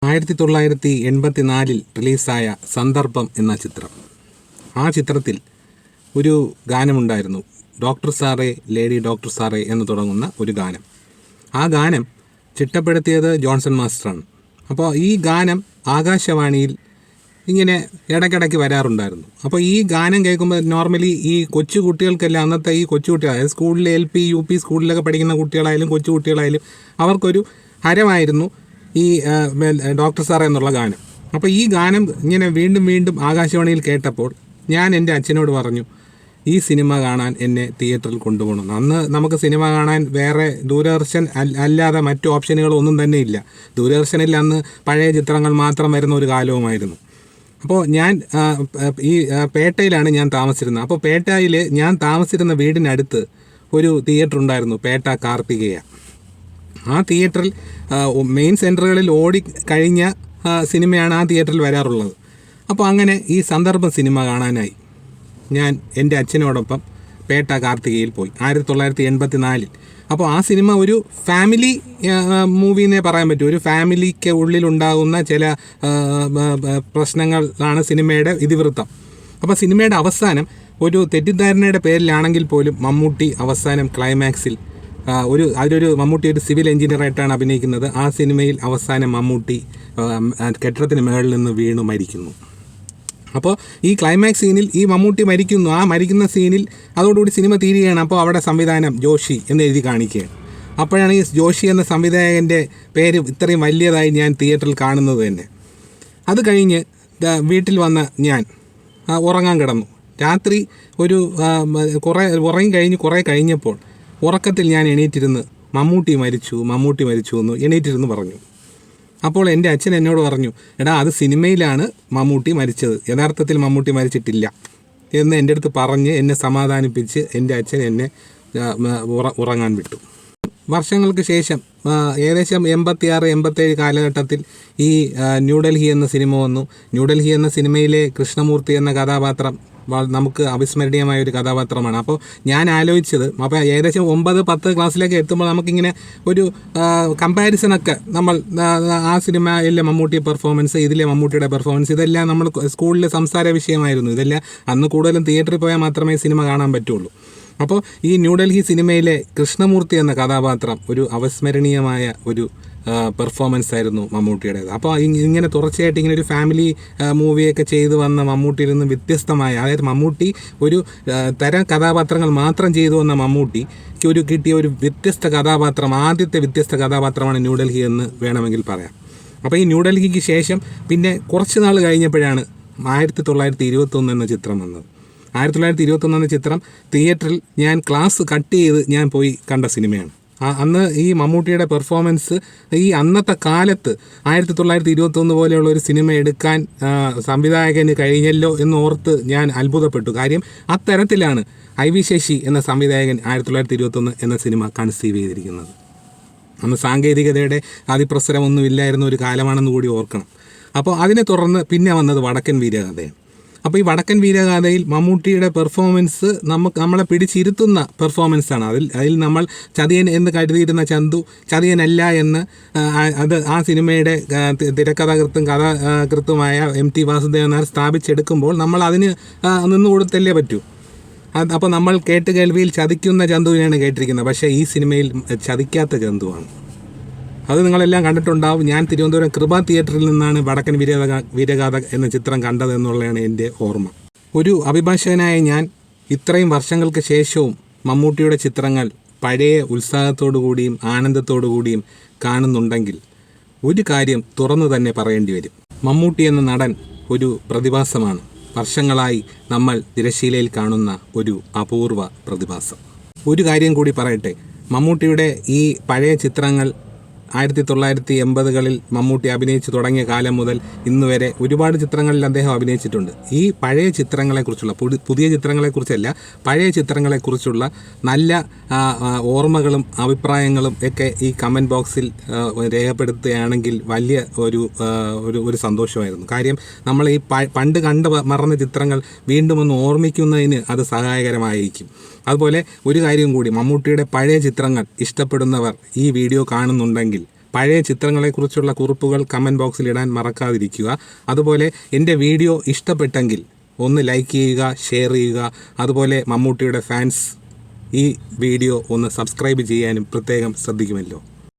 1984 റിലീസായ സന്ദർഭം എന്ന ചിത്രം. ആ ചിത്രത്തിൽ ഒരു ഗാനമുണ്ടായിരുന്നു. ഡോക്ടർ സാറേ ലേഡി ഡോക്ടർ സാറേ എന്ന് തുടങ്ങുന്ന ഒരു ഗാനം. ആ ഗാനം ചിട്ടപ്പെടുത്തിയത് ജോൺസൺ മാസ്റ്ററാണ്. അപ്പോൾ ഈ ഗാനം ആകാശവാണിയിൽ ഇങ്ങനെ ഇടയ്ക്കിടയ്ക്ക് വരാറുണ്ടായിരുന്നു. അപ്പോൾ ഈ ഗാനം കേൾക്കുമ്പോൾ നോർമലി ഈ കൊച്ചു കുട്ടികൾക്കെല്ലാം, അന്നത്തെ ഈ കൊച്ചു കുട്ടികൾ, അതായത് സ്കൂളിൽ LP UP സ്കൂളിലൊക്കെ പഠിക്കുന്ന കുട്ടികളായാലും കൊച്ചു കുട്ടികളായാലും അവർക്കൊരു ഹരമായിരുന്നു ഈ ഡോക്ടർ സാറേ എന്നുള്ള ഗാനം. അപ്പോൾ ഈ ഗാനം ഇങ്ങനെ വീണ്ടും വീണ്ടും ആകാശവാണിയിൽ കേട്ടപ്പോൾ ഞാൻ എൻ്റെ അച്ഛനോട് പറഞ്ഞു, ഈ സിനിമ കാണാൻ എന്നെ തിയേറ്ററിൽ കൊണ്ടുപോകണം. അന്ന് നമുക്ക് സിനിമ കാണാൻ വേറെ ദൂരദർശൻ അല്ലാതെ മറ്റു ഓപ്ഷനുകളൊന്നും തന്നെ ഇല്ല. ദൂരദർശനിൽ അന്ന് പഴയ ചിത്രങ്ങൾ മാത്രം വരുന്ന ഒരു കാലവുമായിരുന്നു. അപ്പോൾ ഞാൻ ഈ പേട്ടയിലാണ് ഞാൻ താമസിച്ചിരുന്നത്. അപ്പോൾ പേട്ടയിൽ ഞാൻ താമസിച്ചിരുന്ന വീടിനടുത്ത് ഒരു തിയേറ്റർ ഉണ്ടായിരുന്നു, പേട്ട കാർത്തികേയ. ആ തിയേറ്ററിൽ മെയിൻ സെൻറ്ററുകളിൽ ഓടി കഴിഞ്ഞ സിനിമയാണ് ആ തിയേറ്ററിൽ വരാറുള്ളത്. അപ്പോൾ അങ്ങനെ ഈ സന്ദർഭം സിനിമ കാണാനായി ഞാൻ എൻ്റെ അച്ഛനോടൊപ്പം പേട്ട കാർത്തികയിൽ പോയി 1984. അപ്പോൾ ആ സിനിമ ഒരു ഫാമിലി മൂവി എന്നേ പറയാൻ പറ്റൂ. ഒരു ഫാമിലിക്ക് ഉള്ളിലുണ്ടാകുന്ന ചില പ്രശ്നങ്ങളാണ് സിനിമയുടെ ഇതിവൃത്തം. അപ്പോൾ സിനിമയുടെ അവസാനം ഒരു തെറ്റിദ്ധാരണയുടെ പേരിലാണെങ്കിൽ പോലും മമ്മൂട്ടി അവസാനം ക്ലൈമാക്സിൽ അതിലൊരു മമ്മൂട്ടി ഒരു സിവിൽ എഞ്ചിനീയറായിട്ടാണ് അഭിനയിക്കുന്നത്. ആ സിനിമയിൽ അവസാനം മമ്മൂട്ടി കെട്ടിടത്തിന് മുകളിൽ നിന്ന് വീണു മരിക്കുന്നു. അപ്പോൾ ഈ ക്ലൈമാക്സ് സീനിൽ ഈ മമ്മൂട്ടി മരിക്കുന്നു. ആ മരിക്കുന്ന സീനിൽ അതോടുകൂടി സിനിമ തീരുകയാണ്. അപ്പോൾ അവിടെ സംവിധാനം ജോഷി എന്ന് എഴുതി കാണിക്കുകയാണ്. അപ്പോഴാണ് ഈ ജോഷി എന്ന സംവിധായകൻ്റെ പേര് ഇത്രയും വലിയതായി ഞാൻ തിയേറ്ററിൽ കാണുന്നത് തന്നെ. അത് കഴിഞ്ഞ് വീട്ടിൽ വന്ന ഞാൻ ഉറങ്ങാൻ കിടന്നു. രാത്രി ഒരു കുറേ കഴിഞ്ഞപ്പോൾ ഉറക്കത്തിൽ ഞാൻ എണീറ്റിരുന്ന് മമ്മൂട്ടി മരിച്ചു എന്ന് എണീറ്റിരുന്ന് പറഞ്ഞു. അപ്പോൾ എൻ്റെ അച്ഛൻ എന്നോട് പറഞ്ഞു, എടാ അത് സിനിമയിലാണ് മമ്മൂട്ടി മരിച്ചത്, യഥാർത്ഥത്തിൽ മമ്മൂട്ടി മരിച്ചിട്ടില്ല എന്ന് എൻ്റെ അടുത്ത് പറഞ്ഞ് എന്നെ സമാധാനിപ്പിച്ച് എൻ്റെ അച്ഛൻ എന്നെ ഉറങ്ങാൻ വിട്ടു. വർഷങ്ങൾക്ക് ശേഷം ഏകദേശം 86-87 കാലഘട്ടത്തിൽ ഈ ന്യൂഡൽഹി എന്ന സിനിമ വന്നു. ന്യൂഡൽഹി എന്ന സിനിമയിലെ കൃഷ്ണമൂർത്തി എന്ന കഥാപാത്രം നമുക്ക് അവിസ്മരണീയമായ ഒരു കഥാപാത്രമാണ്. അപ്പോൾ ഞാൻ ആലോചിച്ചത്, അപ്പോൾ ഏകദേശം 9-10 ക്ലാസ്സിലേക്ക് എത്തുമ്പോൾ നമുക്കിങ്ങനെ ഒരു കമ്പാരിസണൊക്കെ നമ്മൾ ആ സിനിമയിലെ മമ്മൂട്ടി പെർഫോമൻസ്, ഇതിലെ മമ്മൂട്ടിയുടെ പെർഫോമൻസ്, ഇതെല്ലാം നമ്മൾ സ്കൂളിൽ സംസാര വിഷയമായിരുന്നു. ഇതെല്ലാം അന്ന് കൂടുതലും തിയേറ്ററിൽ പോയാൽ മാത്രമേ സിനിമ കാണാൻ പറ്റുള്ളൂ. അപ്പോൾ ഈ ന്യൂഡൽഹി സിനിമയിലെ കൃഷ്ണമൂർത്തി എന്ന കഥാപാത്രം ഒരു അവിസ്മരണീയമായ ഒരു പെർഫോമൻസ് ആയിരുന്നു മമ്മൂട്ടിയുടേത്. അപ്പോൾ ഇങ്ങനെ തുടർച്ചയായിട്ട് ഇങ്ങനെ ഒരു ഫാമിലി മൂവിയൊക്കെ ചെയ്തു വന്ന മമ്മൂട്ടിയിൽ നിന്ന് വ്യത്യസ്തമായ, അതായത് മമ്മൂട്ടി ഒരു തരം കഥാപാത്രങ്ങൾ മാത്രം ചെയ്തു വന്ന മമ്മൂട്ടിക്ക് കിട്ടിയ ഒരു വ്യത്യസ്ത കഥാപാത്രം, ആദ്യത്തെ വ്യത്യസ്ത കഥാപാത്രമാണ് ന്യൂഡൽഹി എന്ന് വേണമെങ്കിൽ പറയാം. അപ്പോൾ ഈ ന്യൂഡൽഹിക്ക് ശേഷം പിന്നെ കുറച്ച് നാൾ കഴിഞ്ഞപ്പോഴാണ് 1921 എന്ന ചിത്രം വന്നത്. 1921 എന്ന ചിത്രം തിയേറ്ററിൽ ഞാൻ ക്ലാസ് കട്ട് ചെയ്ത് ഞാൻ പോയി കണ്ട സിനിമയാണ്. അന്ന് ഈ മമ്മൂട്ടിയുടെ പെർഫോമൻസ് ഈ അന്നത്തെ കാലത്ത് 1921 പോലെയുള്ള ഒരു സിനിമ എടുക്കാൻ സംവിധായകന് കഴിഞ്ഞല്ലോ എന്നോർത്ത് ഞാൻ അത്ഭുതപ്പെട്ടു. കാര്യം അത്തരത്തിലാണ് IV ശശി എന്ന സംവിധായകൻ 1921 എന്ന സിനിമ കൺസീവ് ചെയ്തിരിക്കുന്നത്. അന്ന് സാങ്കേതികതയുടെ അതിപ്രസരമൊന്നുമില്ലായിരുന്ന ഒരു കാലമാണെന്ന് കൂടി ഓർക്കണം. അപ്പോൾ അതിനെ തുടർന്ന് പിന്നെ വന്നത് വടക്കൻ വീരഗാഥയാണ്. അപ്പോൾ ഈ വടക്കൻ വീരഗാഥയിൽ മമ്മൂട്ടിയുടെ പെർഫോമൻസ് നമ്മളെ പിടിച്ചിരുത്തുന്ന പെർഫോമൻസാണ്. അതിൽ നമ്മൾ ചതിയൻ എന്ന് കരുതിയിരുന്ന ചന്തു ചതിയനല്ല എന്ന് ആ സിനിമയുടെ തിരക്കഥാകൃത്തും കഥാകൃത്തുമായ MT വാസുദേവൻ നായർ സ്ഥാപിച്ചെടുക്കുമ്പോൾ നമ്മൾ അതിന് നിന്നുകൊടുത്തല്ലേ പറ്റൂ. അപ്പോൾ നമ്മൾ കേൾവിയിൽ ചതിക്കുന്ന ചന്തുവിനെയാണ് കേട്ടിരിക്കുന്നത്. പക്ഷേ ഈ സിനിമയിൽ ചതിക്കാത്ത ചന്തുവാണ്. അത് നിങ്ങളെല്ലാം കണ്ടിട്ടുണ്ടാവും. ഞാൻ തിരുവനന്തപുരം കൃപ തിയേറ്ററിൽ നിന്നാണ് വടക്കൻ വീരഗാഥ എന്ന ചിത്രം കണ്ടതെന്നുള്ളതാണ് എൻ്റെ ഓർമ്മ. ഒരു അഭിഭാഷകനായ ഞാൻ ഇത്രയും വർഷങ്ങൾക്ക് ശേഷവും മമ്മൂട്ടിയുടെ ചിത്രങ്ങൾ പഴയ ഉത്സാഹത്തോടു കൂടിയും ആനന്ദത്തോടു കൂടിയും കാണുന്നുണ്ടെങ്കിൽ ഒരു കാര്യം തുറന്നു തന്നെ പറയേണ്ടി വരും. മമ്മൂട്ടി എന്ന നടൻ ഒരു പ്രതിഭാസമാണ്. വർഷങ്ങളായി നമ്മൾ തിരശ്ശീലയിൽ കാണുന്ന ഒരു അപൂർവ പ്രതിഭാസം. ഒരു കാര്യം കൂടി പറയട്ടെ, മമ്മൂട്ടിയുടെ ഈ പഴയ ചിത്രങ്ങൾ 1980കളിൽ മമ്മൂട്ടി അഭിനയിച്ചു തുടങ്ങിയ കാലം മുതൽ ഇന്ന് വരെ ഒരുപാട് ചിത്രങ്ങളിൽ അദ്ദേഹം അഭിനയിച്ചിട്ടുണ്ട്. ഈ പഴയ ചിത്രങ്ങളെക്കുറിച്ചുള്ള, പുതിയ ചിത്രങ്ങളെക്കുറിച്ചല്ല, പഴയ ചിത്രങ്ങളെക്കുറിച്ചുള്ള നല്ല ഓർമ്മകളും അഭിപ്രായങ്ങളും ഒക്കെ ഈ കമൻറ്റ് ബോക്സിൽ രേഖപ്പെടുത്തുകയാണെങ്കിൽ വലിയ ഒരു സന്തോഷമായിരുന്നു. കാര്യം നമ്മൾ ഈ പണ്ട് മറന്ന ചിത്രങ്ങൾ വീണ്ടും ഒന്ന് ഓർമ്മിക്കുന്നതിന് അത് സഹായകരമായിരിക്കും. അതുപോലെ ഒരു കാര്യം കൂടി, മമ്മൂട്ടിയുടെ പഴയ ചിത്രങ്ങൾ ഇഷ്ടപ്പെടുന്നവർ ഈ വീഡിയോ കാണുന്നുണ്ടെങ്കിൽ പഴയ ചിത്രങ്ങളെക്കുറിച്ചുള്ള കുറിപ്പുകൾ കമൻറ്റ് ബോക്സിൽ ഇടാൻ മറക്കാതിരിക്കുക. അതുപോലെ എൻ്റെ വീഡിയോ ഇഷ്ടപ്പെട്ടെങ്കിൽ ഒന്ന് ലൈക്ക് ചെയ്യുക, ഷെയർ ചെയ്യുക. അതുപോലെ മമ്മൂട്ടിയുടെ ഫാൻസ് ഈ വീഡിയോ ഒന്ന് സബ്സ്ക്രൈബ് ചെയ്യാനും പ്രത്യേകം ശ്രദ്ധിക്കുമല്ലോ.